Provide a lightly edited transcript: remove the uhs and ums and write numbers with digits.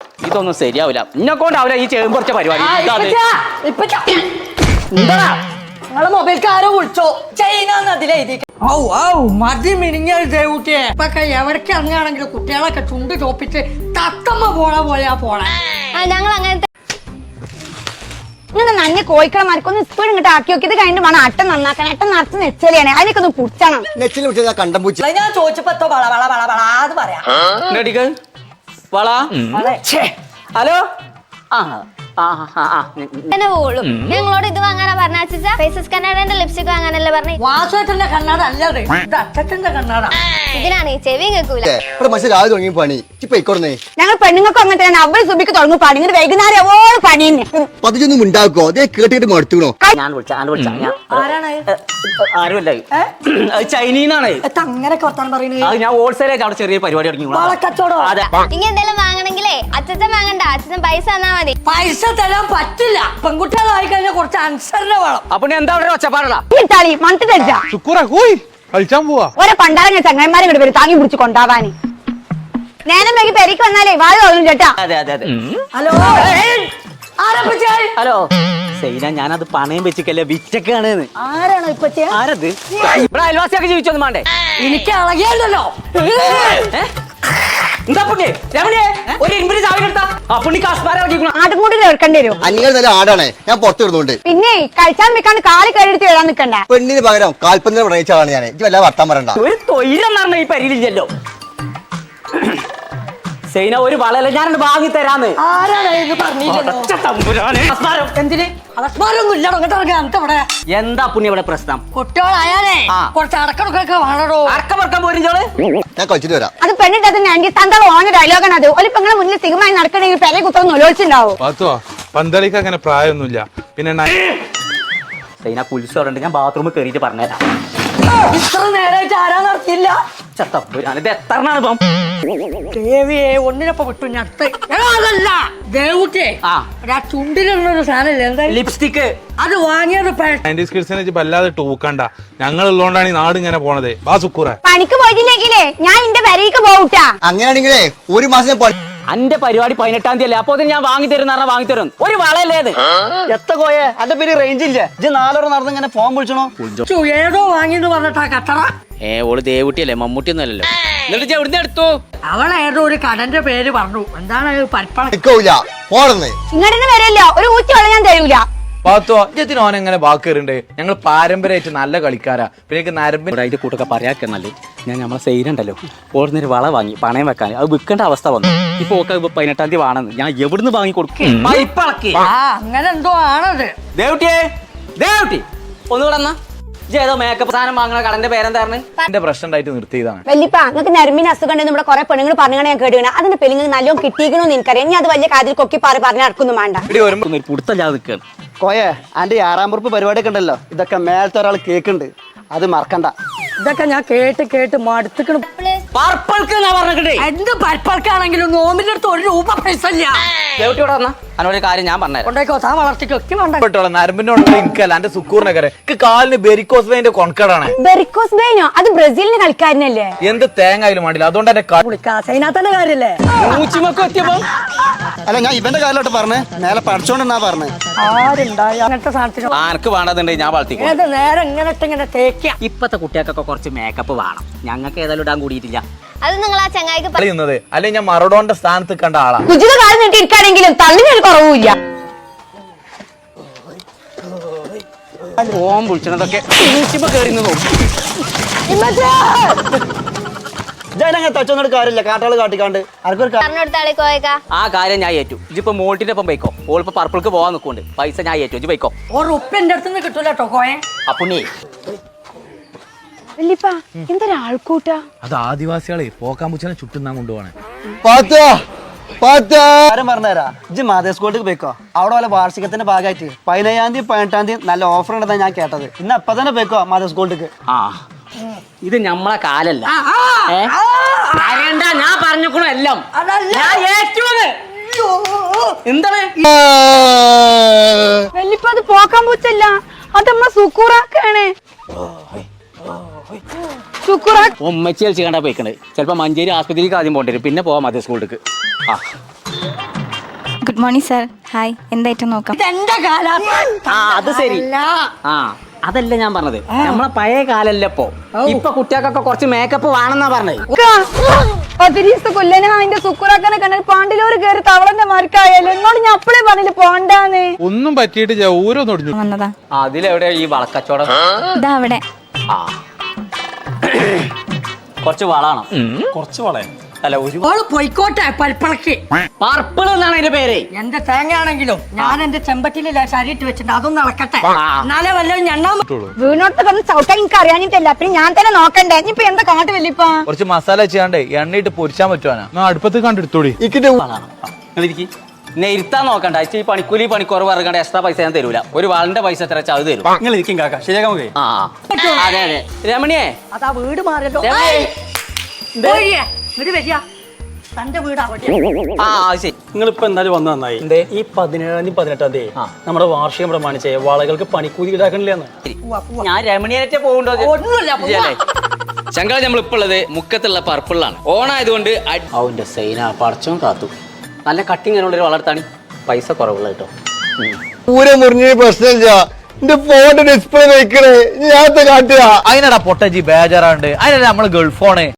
ഇതൊന്നും ശരിയാവില്ല. ഇന്നെക്കൊണ്ടാവില്ല ഈ ചേമ്പ് കുറച്ച പരിപാടി. നിങ്ങളെ മൊബൈൽക്ക് ആരോ വിളിച്ചോ ചൈന അതിലെഴുതി മതി മിനിഞ്ഞത് ദേവൂട്ടിയെ ഇപ്പൊക്കെ എവിടേക്ക് ഇറങ്ങുകയാണെങ്കിലും കുട്ടികളൊക്കെ ചുണ്ട് ചോപ്പിച്ച് തത്തമ്മ പോലെയാ പോണേ. ഞങ്ങൾ അങ്ങനത്തെ ഇങ്ങനെ നന്നെ കോഴിക്കളെ മരക്കൊന്ന് സ്പീഡ് ഇങ്ങോട്ട് ആക്കി നോക്കി. ഇത് കഴിഞ്ഞിട്ട് വേണം അട്ടം നന്നാക്കാൻ. അട്ടം നിറച്ച് നെച്ചലിയാണ്. അതിനൊക്കെ ഒന്ന് പുടിച്ചണം. നെച്ചിൽ കണ്ടം പൂച്ച ഞാൻ ചോദിച്ചപ്പോ വള വള വള വളാന്ന് പറയാം. ഹലോ തന്നെ പോളൂ. ഞങ്ങളോട് ഇത് വാങ്ങാനാ പറഞ്ഞ ഫേസസ് കണ്ണാടന്റെ ലിപ്സ്റ്റിക് വാങ്ങാനല്ലേ പറഞ്ഞു. വാസുവേട്ടന്റെ കണ്ണാട അല്ലേ ഇത് അച്ഛന്റെ കണ്ണാട. ഇതിനാണ് ഈ ചെവി കേൾക്കൂല. ഇവിടെ മനുഷ്യർ രാവിലെ തുടങ്ങി പണി ഇപ്പൊന്നേ. ഞങ്ങൾ പെണ്ണുങ്ങൾക്ക് അങ്ങനെ തന്നെ അവൾ സുബിക്ക് തുടങ്ങും പണി. ഇങ്ങനെ വൈകുന്നേരം എവോളം പണി തന്നെ. പതിച്ചൊന്നും ഉണ്ടാക്കോ അതേ കേട്ടിട്ട് മടുത്തുണോ. ആരുമല്ല, ചൈനീന്നാണ്. അങ്ങനെയൊക്കെ വർത്താനം പറയുന്നത്. ഞാൻ ഹോൾസെയിലായിട്ട് അവിടെ ചെറിയ പരിപാടി തുടങ്ങി. ഇങ്ങനെ എന്തെങ്കിലും വാങ്ങണമെങ്കിലേ അച്ഛൻ വാങ്ങണ്ട. അച്ഛൻ പൈസ തന്നാ മതി. പൈസ തരാൻ പറ്റില്ല. പെൺകുട്ടികളായി കഴിഞ്ഞാൽ കുറച്ച് അനുസരണ വേണം. അപ്പൊ എന്താ അവിടെ ഒച്ചപ്പാടുള്ള മണത്ത് തരിച്ചാ കളിച്ചാൻ പോവാ. ഓരോ പണ്ടാരങ്ങ ചങ്ങന്മാരെ കൂടെ വരും താങ്ങി പിടിച്ച് കൊണ്ടാവാന്. നേരം വൈകി പെരക്ക് വന്നാലേ വാഴ തോന്നും ചേട്ടാ. അതെ അതെ അതെ. ഹലോ ഹലോ സൈന, ഞാനത് പണയം വെച്ചിക്കല്ലേ വിറ്റക്കാണ്. ആരാണോ ഇപ്പൊ ആരത്? ഇവിടെ അയൽവാസിയൊക്കെ ജീവിച്ചൊന്നും വേണ്ടേ? എനിക്ക് അളകിയല്ലോ. എന്താ പുണ്യ ഒരു ഇരുമ്പിന് ചാവിലെടുത്താ പുണ്ണി കാസ്മാരെ ആട്ടും കൂടി കേൾക്കേണ്ടി വരും. അനികൾ നല്ല ആടാണ്, ഞാൻ പുറത്തു വിടുന്നുണ്ട്. പിന്നെ കഴിച്ചാൽ നിൽക്കാണ്ട് കാല് കഴുത്തി എഴുതാൻ നിൽക്കണ്ട. പെണ്ണിന് പകരം കാൽപ്പന്തിനെ പ്രണയിച്ചാണ് ഞാൻ. ഇത് വല്ല വർത്താൻ പറയണ്ട. ഒരു തൊയിലെന്ന് പറഞ്ഞ ഈ പരിയിലില്ലല്ലോ. സൈന ഒരു വളല ഞാനത് വാങ്ങി തരാന്ന്. എന്താ പുണ്യ ഇവിടെ പ്രശ്നം? കുട്ടികളായാലേ കുറച്ച് അടക്കടക്കൊക്കെ വേണോ. അടക്കമറക്കാൻ പോരിഞ്ചോള് ഞാൻ കളിച്ചിട്ട് വരാം. അത് പെണ്ണിട്ടത് ഞാൻ തന്തകൾ ഓന ഡയലോഗാണ് അത്. ഒരു പെങ്ങളെ മുന്നിൽ സിഗമായി നടക്കണമെങ്കിൽ പെരെ കുത്തൊന്നും ഒലോച്ചിണ്ടാവും. പന്തളിക്ക് അങ്ങനെ പ്രായമൊന്നുമില്ല. പിന്നെ സൈന പുലിസ് പറഞ്ഞിട്ട് ഞാൻ ബാത്റൂമിൽ കയറിയിട്ട് പറഞ്ഞുതരാം. ഇത്ര നേരമായിട്ട് ആരാ നടത്തിയില്ല. ഇത് എത്രനാണ് ഇപ്പം? ദേവിയെ ഒന്നിനൊപ്പം വിട്ടു ഞത്ത്. അതല്ല ദേവുട്ടിയെ ചുണ്ടിലുള്ളൊരു സാധനല്ലേ എന്താ ലിപ്സ്റ്റിക്ക്. അത് വാങ്ങിയത് 90s കിഡ്സിനെ വല്ലാതെ ടൂക്കണ്ട. ഞങ്ങൾ ഉള്ളതുകൊണ്ടാണ് ഈ നാട് ഇങ്ങനെ പോണത്. പണിക്ക് പോയിട്ടില്ലെങ്കിലേ ഞാൻ എന്റെ പെരയ്ക്ക് പോകൂട്ടാ. അങ്ങനെയാണെങ്കിലേ ഒരു മാസം അന്റെ പരിപാടി 18-ാം തീയതി അല്ലേ? അപ്പൊ ഞാൻ വാങ്ങി തരും പറഞ്ഞാൽ വാങ്ങി തരും. ഒരു വളല്ലേ അത്? എത്ര കോയെ അന്റെ പേര് റേഞ്ച് ഇല്ല. ഇജ്ജ് 4 hour നടന്ന് ഇങ്ങനെ ഫോൺ വിളിച്ചണോ? ഏതോ വാങ്ങിന്ന് പറഞ്ഞിട്ടാ കച്ചറ. ഓള് ദേവുട്ടിയല്ലേ, മമ്മൂട്ടി ഒന്നും അല്ലല്ലോ. എന്നിട്ട് എവിടുന്ന് എടുത്തു? അവളേതോ ഒരു കടന്റെ പേര് പറഞ്ഞു. എന്താണ് പരിപ്പണ ഇങ്ങോട്ട് വരല്ലോ. ഒരു ഊച്ച വെള്ളം ഞാൻ തരൂല. പാത്തോത്തിന് ഓൻ എങ്ങനെ വാക്കേറുണ്ട്. ഞങ്ങൾ പാരമ്പര്യമായിട്ട് നല്ല കളിക്കാരാ. പിന്നെ നരമ്പിന്റെ അതിന്റെ കൂട്ടൊക്കെ പറയാക്കന്നല്ലേ. ഞാൻ നമ്മളെ സൈനുണ്ടല്ലോ ഓടുന്നൊരു വള വാങ്ങി പണയം വെക്കാൻ. അത് വിൽക്കേണ്ട അവസ്ഥ വന്നു. ഇപ്പൊ ഒക്കെ 18-ാം തീയതി വേണമെന്ന് ഞാൻ എവിടുന്ന് വാങ്ങി കൊടുക്കും? അങ്ങനെ എന്തോ ആണത്. ദേവുട്ടിയേ, ദേവുട്ടി ഒന്നുകൂടെ എന്നാ ഏതോ മേക്കപ്പ് സാധനം വാങ്ങണ കടന്റെ പേരെന്തായിരുന്നു? എന്റെ പ്രശ്നം ഉണ്ടായിട്ട് നിർത്തിയതാണ്. വല്യപ്പ നിങ്ങൾക്ക് നരമ്പിന് അസുഖം ഉണ്ടെന്ന് നമ്മുടെ കുറെ പെണ്ണുങ്ങൾ പറഞ്ഞു ഞാൻ കേടുകയാണ്. അതിന്റെ പെണ്ണുങ്ങൾ നല്ലോണം കിട്ടിയിരിക്കണമെന്ന് എനിക്കറിയാം. ഞാൻ അത് വലിയ കാതിൽ കൊക്കി പറഞ്ഞു നടക്കുന്നു വേണ്ട. പുടുത്തല്ലാതെ നിൽക്കുകയാണ്. കോയെ അന്റെ 6-ാം പുറപ്പ് പരിപാടിയൊക്കെ ഉണ്ടല്ലോ. ഇതൊക്കെ മേലത്തെ ഒരാൾ കേക്കുണ്ട്, അത് മറക്കണ്ട. ഇതൊക്കെ ഞാൻ കേട്ട് മടുത്തിക്കണം. എന്ത് പർപ്പൾക്കാണെങ്കിലും നോമിന്റെ അടുത്ത് 1 രൂപ പൈസ ഇല്ല. അതിനോട് കാര്യം ഞാൻ പറഞ്ഞു കൊണ്ടേക്കോ താ വളർത്തിക്കൊക്കെ വേണ്ട. നരമ്പിനോട് എനിക്കല്ല, എന്റെ സുക്കൂറിനെ കാലിന് ബെരിക്കോസ് വെയിന്റെ കൊണക്കടാണ്. ബെറിക്കോസ് വെയിനോ? അത് ബ്രസീലിന്റെ കളിക്കാരനല്ലേ? എന്ത് തേങ്ങായാലും വേണ്ടില്ല. അതുകൊണ്ട് എന്റെ സൈനാത്തന്റെ കാര്യല്ലേ. അല്ല ഞാൻ ഇവന്റെ കാലിലോട്ട് പറഞ്ഞേ, നേരെ പഠിച്ചോണ്ടെന്നാ പറഞ്ഞേ. ആരുണ്ടായി അങ്ങനത്തെ സാധനത്തിന് ആർക്ക് വേണ്ടതുണ്ടെങ്കിൽ ഞാൻ വളർത്തിക്കും. ഏത് നേരം ഇങ്ങനെ തേക്ക. ഇപ്പത്തെ കുട്ടികൾക്കൊക്കെ കുറച്ച് മേക്കപ്പ് വേണം. ഞങ്ങൾക്ക് ഏതായാലും ഇടാൻ കൂടിയിട്ടില്ല. അത് നിങ്ങൾ ആ ചങ്ങായിക്ക് പറയുന്നത്. അല്ലെങ്കിൽ ഞാൻ മറഡോണിന്റെ സ്ഥാനത്ത് കണ്ട ആളാ. കുജിത കാലം നീട്ടിയിരിക്കുകയാണെങ്കിലും തള്ളിനൊരു കുറവുമില്ല. ഓം വിളിച്ചതൊക്കെ കയറി നോക്കും. തച്ചൊന്നും കാര്യമില്ല. കാട്ടാള് കാട്ടിക്കാണ്ട് ആ കാര്യം ഞാൻ ഏറ്റു. ഇതിപ്പോ മോൾട്ടിന്റെ ഒപ്പം പോയിക്കോ. ഓളിപ്പോ പർപ്പിൾക്ക് പോവാൻ നിൽക്കുന്നുണ്ട്. പൈസ ഞാൻ ഏറ്റു. ഇജ്ജ് പോയിക്കോ. ഉറുപ്പിന്റെ അടുത്ത് കിട്ടൂല കേട്ടോ കോയെ. അപ്പുണ്ണി എന്തൊരാൾക്കൂട്ടാ അത് ആദിവാസികളെ പോക്കാൻ പൂച്ചനെ ചുറ്റുന്നാൻ കൊണ്ടുപോകണേ. പറഞ്ഞുതരാ. ഇജ്ജ് മാതേ സ്കൂളിലേക്ക് പോയിക്കോ. അവിടെ പോലെ വാർഷികത്തിന്റെ ഭാഗമായിട്ട് 15-ാം തീയതി 18-ാം തീയതി നല്ല ഓഫർ ഉണ്ടെന്നാ ഞാൻ കേട്ടത്. ഇന്ന് അപ്പൊ തന്നെ പോയിക്കോ മാതേ സ്കൂളിലേക്ക്. ആ ഇത് ഞമ്മളെ കാലല്ല. ഞാൻ പറഞ്ഞോക്കണു എല്ലാം. എന്താണ് വല്യപ്പ അത് പോക്കാൻ പൂച്ചല്ല, അത് നമ്മളെ സുക്കൂറാക്കാണ്. ഉമ്മച്ചി കളിച്ച് കണ്ടാ പോയിക്കണത്. ചിലപ്പോ മഞ്ചേരി ആസ്പത്രിക്ക് ആദ്യം പോകേണ്ടി വരും, പിന്നെ പോവാം മതി സ്കൂളിലേക്ക്. ആ ഗുഡ് മോർണിംഗ് സർ ഹായ് എന്തായിട്ടും നോക്കാം ഇതെന്റെ കാലാ ആ അത് ശരി ആ അതല്ല ഞാൻ പറഞ്ഞത് നമ്മളെ പഴയ കാലല്ല ഇപ്പൊ കുട്ടികൾക്കൊക്കെ കുറച്ച് മേക്കപ്പ് വേണമെന്നാ പറഞ്ഞത് ഒത്തിരീസ് കൊല്ലനെ അതിന്റെ സുക്കുറാക്കനെ കണ്ട പാണ്ടിലൂര് കയറി തവളന്റെ മരക്കായാലും എന്നോട് ഞാൻ അപ്പളേ പറഞ്ഞില്ല പോണ്ടാന്ന് ഒന്നും പറ്റിയിട്ട് ഓരോന്നൊടിഞ്ഞു വന്നതാ അതിലെവിടെ ഈ വളക്കച്ചവടം ഇതാ അവിടെ ആ കുറച്ച് വളാണ് കുറച്ച് വള അല്ല ഒരു ഓള് പോയിക്കോട്ടെ പൽപ്പളക്ക് പർപ്പിൾ എന്നാണ് അതിന്റെ പേര് എന്റെ തേങ്ങയാണെങ്കിലും ഞാൻ എന്റെ ചെമ്പട്ടിയിലെ ശരീരത്ത് വെച്ചിട്ട് അതൊന്നും ഇളക്കട്ടെ എന്നാലേ വല്ലതും ഞണ്ണാൻ വീണോട്ട് കിടന്ന് ചവിട്ടാൻ എനിക്ക് അറിയാനിട്ടല്ല പിന്നെ ഞാൻ തന്നെ നോക്കണ്ടേ ഇനിയിപ്പൊ എന്താ കാട്ട് വല്ലിപ്പാ കുറച്ച് മസാല ചെയ്യാണ്ട് എണ്ണയിട്ട് പൊരിച്ചാൻ പറ്റുവാനാ അടുപ്പത്ത് കണ്ടെടുത്തോടി വളാണ് പിന്നെ ഇരുത്താൻ നോക്കണ്ട ഈ പണിക്കൂലി പണിക്കുറവ് ഇറങ്ങേണ്ട എക്സ്ട്രാ പൈസ ഞാൻ തരൂല ഒരു വാളിന്റെ പൈസ എത്ര വെച്ചാൽ അത് തരും നിങ്ങൾ ഇരിക്കും കാക്ക ശരിയാക്കാൻ പോയി ആ അതെ അതെ രമണിയെ അതാ വീട് മാറിയല്ലോ രമണിയെ വീട് വരിക തന്റെ വീട് അവിടെ ആ ശരി നിങ്ങളിപ്പോ എന്തായാലും വന്നു നന്നായി ഈ 17-ാം 18-ാം തീയതി നമ്മുടെ വാർഷികം പ്രമാണിച്ച് വളകൾക്ക് പണിക്കൂലി ഈടാക്കണില്ലെന്ന് ഞാൻ രമണിയെ പോകണ്ടോ ഒന്നുമില്ല, പോവാ. ചങ്കള നമ്മളിപ്പോ ഉള്ളത് മുക്കത്തുള്ള പർപ്പിളാണ് ഓണായതുകൊണ്ട് അവന്റെ സൈന പടച്ചോൻ കാത്തു നല്ല കട്ടിങ്ങനുള്ള ഒരു വളർത്താണ് പൈസ കുറവുള്ള കേട്ടോ പൂരം മുറിഞ്ഞ പ്രശ്നമില്ല എന്റെ ഫോണിന്റെ ഡിസ്പ്ലേ വെക്കണേ ഞാൻ കാട്ടുക അതിനടാ പൊട്ടജി ബേജാറാണ്ട് അതിനല്ല നമ്മള് ഗൾഫോണ്